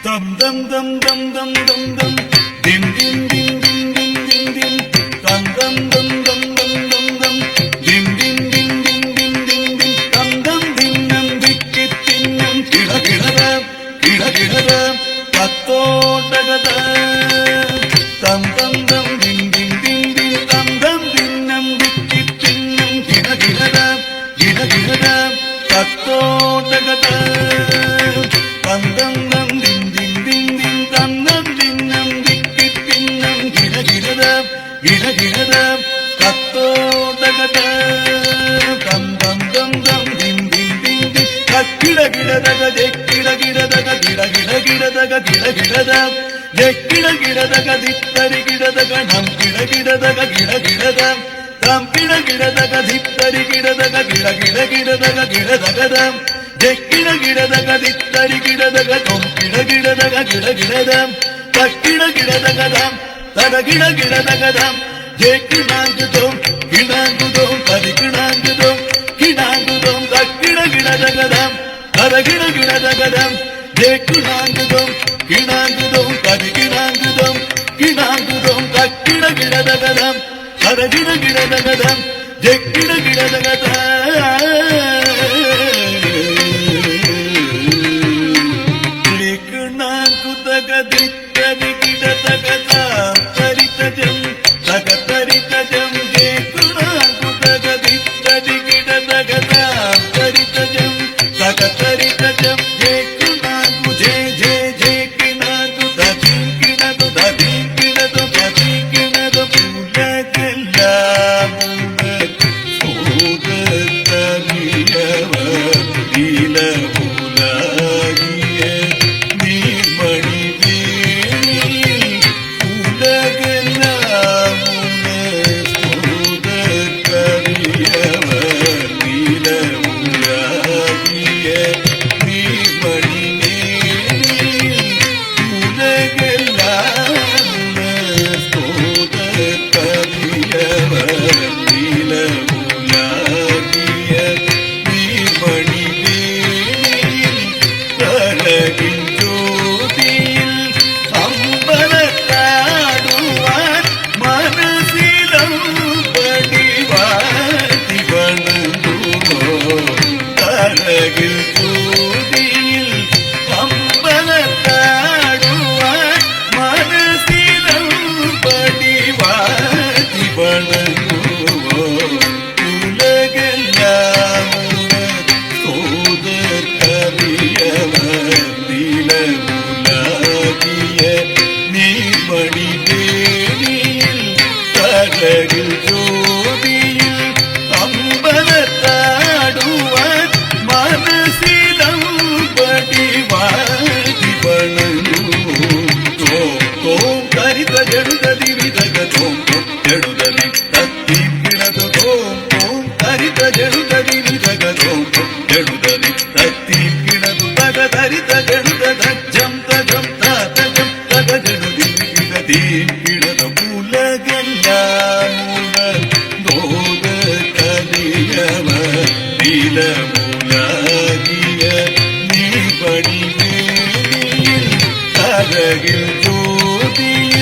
dum dum dum dum dum dum dim dim dim dim dim dim dim dum dum dum dum dum dum dum dim dim dim dim dim dim dim dum dum dim dum dikit tinnam kida kida kattodagada dum dum dum dim dim dim dim dum dum dinnam dikit tinnam kida kida kattodagada dum dum dum dim dim dim dim dum dum dinnam dikit tinnam kida kattodagada dum dum dum dum dim dim dim dim kakkida daga dekkida daga gida daga gida dam dekkida daga dittari gida daga nam gida daga gida dam dam gida daga dittari gida daga gida daga gida dam dekkida daga dittari gida daga tom gida daga gida dam takkida daga dam tada gida daga dam dekkida tom takkida tom takkida daga dam tada gida daga dam dekkidangudum kidangudum kadikidangudum kidangudum takkida daga dam tada gida daga dam dekkida daga dam liknangudaga dittadi gida daga dam taritajam takataritajam deknangudaga dittadi gida daga dam taritajam takataritajam deknangu je kinadu datinkinadu ulagella udakkariyava dila ulagiye nimani ulagella udakkariyava dila ulagiye nimani ulagella udakkariyava dila ulagiye nimani கரகின் ஜோதியில் அம்பலத்தாடுவார் மனசிலம் படிவாதி வணங்குவோ கரகில் ஜோதியில் அம்பலத்தாடுவார் மனசிலம் படிவாதி வணங்குவோ உலகெல்லாம் சோதற்கரியவர் நீல உலாகிய நீர்மணி தேனியில் கரகில் ஜோதியில் அம்பலத்தாடுவார் மனசிலம் படிவாதி வணங்குவோ தோம் கரித ஜடுததி விதக தோம் ஜடுததி தத்தி கிணது தோம் கரித ஜடுததி விதக தோம் ஜடுததி தத்தி கிணது தக தரித ஜடுத தஜம் தஜம் தஜம் தக ஜடுதி கிணதி கிணது மூலகெல்லாம் தோத கலியவ நீல மூலாகிய நீபடி மேனியில் கரகில் ஜோதிய